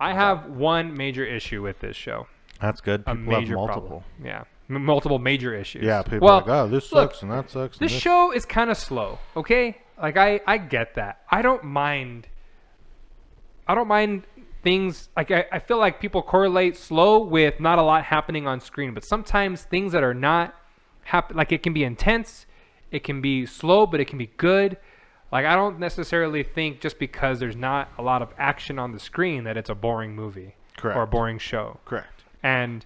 I have one major issue with this show. That's good. A People have major multiple. problem. Yeah. Multiple major issues. Yeah, people well, are like, oh, this look, sucks and that sucks. this and show is kind of slow, okay? Like I get that. I don't mind things like I feel like people correlate slow with not a lot happening on screen, but sometimes things that are not like it can be intense, it can be slow, but it can be good. Like I don't necessarily think just because there's not a lot of action on the screen that it's a boring movie. Correct. Or a boring show. Correct. And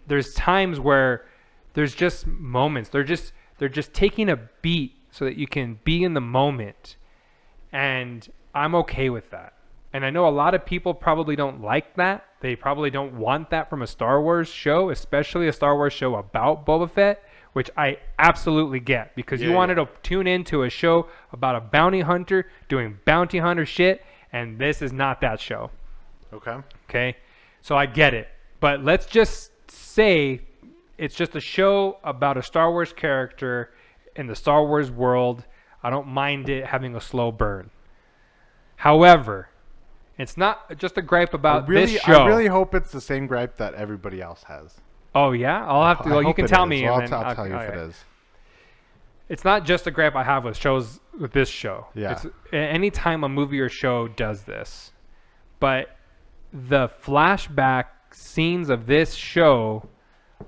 there's times where there's just moments. They're just taking a beat so that you can be in the moment. And I'm okay with that. And I know a lot of people probably don't like that. They probably don't want that from a Star Wars show, especially a Star Wars show about Boba Fett, which I absolutely get because you wanted to tune into a show about a bounty hunter doing bounty hunter shit, and this is not that show. Okay. So I get it. But let's just say it's just a show about a Star Wars character in the Star Wars world. I don't mind it having a slow burn. However, it's not just a gripe about this show. I really hope it's the same gripe that everybody else has. Oh, yeah? I'll have to. Well, you can tell me. Well, I'll tell you if it is. It's not just a gripe I have with shows with this show. Yeah. It's anytime a movie or show does this. But the flashback scenes of this show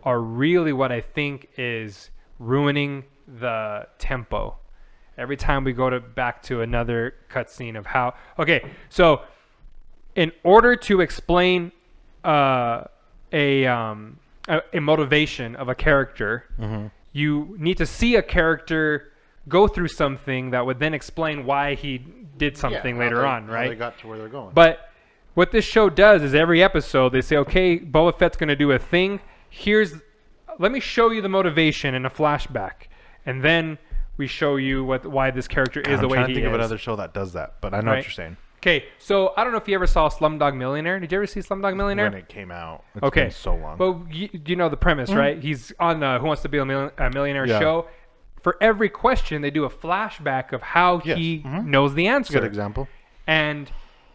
are really what I think is ruining the tempo. Every time we go back to another cutscene of how... Okay, so in order to explain a motivation of a character, you need to see a character go through something that would then explain why he did something later on, right? How they got to where they're going. But what this show does is every episode they say, okay, Boba Fett's going to do a thing. Let me show you the motivation in a flashback. And then we show you why this character is the way he is. I'm trying to think of another show that does that, but I know what you're saying. Okay, so I don't know if you ever saw Slumdog Millionaire. Did you ever see Slumdog Millionaire? When it came out. It's been so long. Well, you know the premise, right? He's on Who Wants to Be a Millionaire show. For every question, they do a flashback of how he knows the answer. Good example. And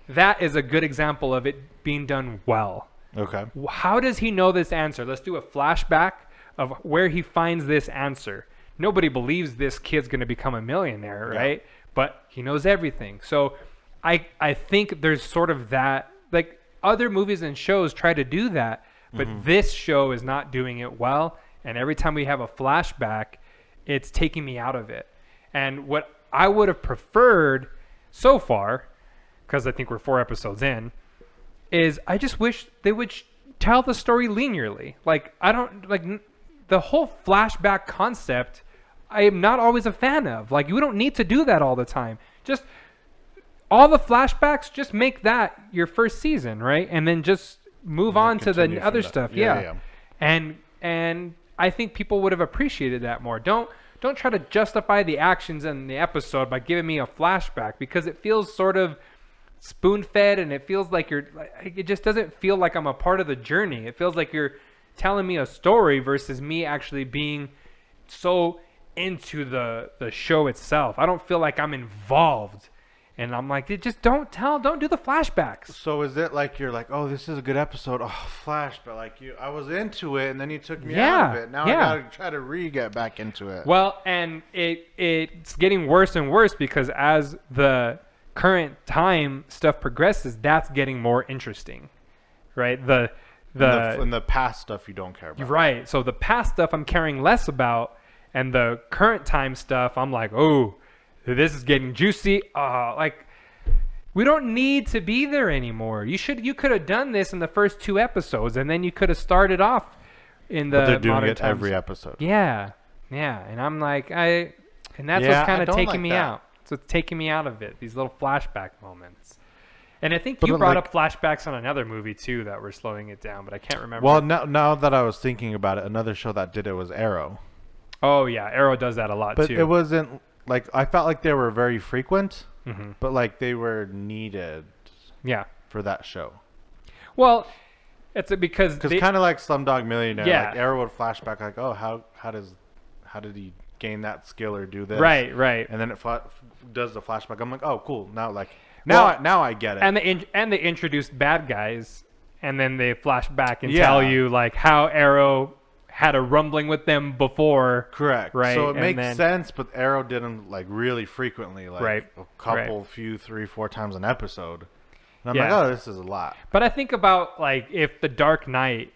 that is a good example of it being done well. Okay. How does he know this answer? Let's do a flashback of where he finds this answer. Nobody believes this kid's going to become a millionaire, right? But he knows everything. So I think there's sort of that, like other movies and shows try to do that, but this show is not doing it well. And every time we have a flashback, it's taking me out of it. And what I would have preferred so far, because I think we're 4 episodes in, is I just wish they would tell the story linearly. Like, I don't, like, the whole flashback concept, I am not always a fan of. Like, you don't need to do that all the time. Just, all the flashbacks, just make that your first season, right? And then just move on to the other stuff. Yeah. And I think people would have appreciated that more. Don't try to justify the actions in the episode by giving me a flashback, because it feels sort of spoon-fed, and it feels like it just doesn't feel like I'm a part of the journey. It feels like you're telling me a story versus me actually being so into the show itself. I don't feel like I'm involved. And I'm like, just don't do the flashbacks. So is it like you're like, oh, this is a good episode, flashback, like I was into it, and then you took me out of it. Now I gotta try to get back into it. Well, and it's getting worse and worse, because as the current time stuff progresses, that's getting more interesting, right? And the past stuff you don't care about. Right. So the past stuff I'm caring less about, and the current time stuff I'm like, oh, this is getting juicy. Like, we don't need to be there anymore. You could have done this in the first 2 episodes, and then you could have started off in the But they're doing modern it times. Every episode. Yeah. And I'm like, and that's what's kind of taking me out. So it's taking me out of it. These little flashback moments. And I think you brought up flashbacks on another movie too that were slowing it down, but I can't remember. Well, now that I was thinking about it, another show that did it was Arrow. Oh yeah, Arrow does that a lot too. But it wasn't like, I felt like they were very frequent, but like they were needed. Yeah. For that show. Well, it's because kind of like Slumdog Millionaire. Yeah. Like Arrow would flashback like, oh, how did he gain that skill or do this? Right. And then it does the flashback. I'm like, oh, cool. Now like Now I get it. And they introduced bad guys, and then they flash back and Yeah. tell you like how Arrow had a rumbling with them before. Correct. Right. So it and makes then, sense, but Arrow did them like really frequently, like Right. a couple, Right. few, 3, 4 times an episode. And I'm Yeah. like, oh, this is a lot. But I think about like if the Dark Knight,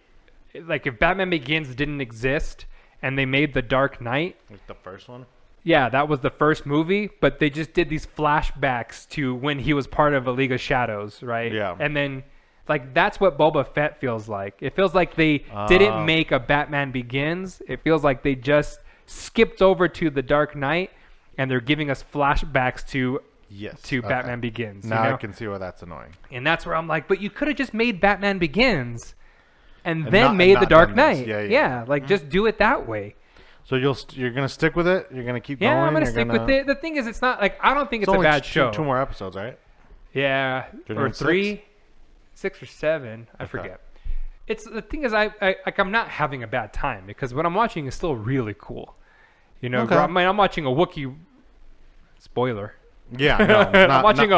like if Batman Begins didn't exist and they made the Dark Knight. Like the first one. Yeah, that was the first movie, but they just did these flashbacks to when he was part of a League of Shadows, right? Yeah. And then, like, that's what Boba Fett feels like. It feels like they didn't make a Batman Begins. It feels like they just skipped over to the Dark Knight, and they're giving us flashbacks to Batman Begins. Now you know? I can see why that's annoying. And that's where I'm like, but you could have just made Batman Begins, and And then not- and made the not Dark done this. Knight. Yeah. Like just do it that way. So you're gonna stick with it? You're gonna keep Yeah, going? I'm gonna You're stick with it. The thing is, it's not like I don't think it's a only bad two, show. 2 more episodes, right? Yeah, They're or doing 3, 6 or 7. I Okay. forget. It's the thing is, I'm not having a bad time because what I'm watching is still really cool. You know, Okay. I'm watching a Wookiee. Spoiler. Yeah, no, I'm watching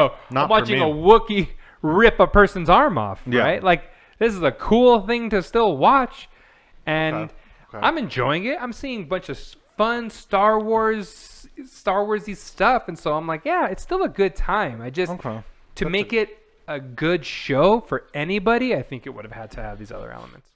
a Wookiee rip a person's arm off. Yeah. Right? Like this is a cool thing to still watch, and Okay. I'm enjoying it. I'm seeing a bunch of fun Star Warsy stuff, and so I'm like, yeah, it's still a good time. I just to make it a good show for anybody, I think it would have had to have these other elements.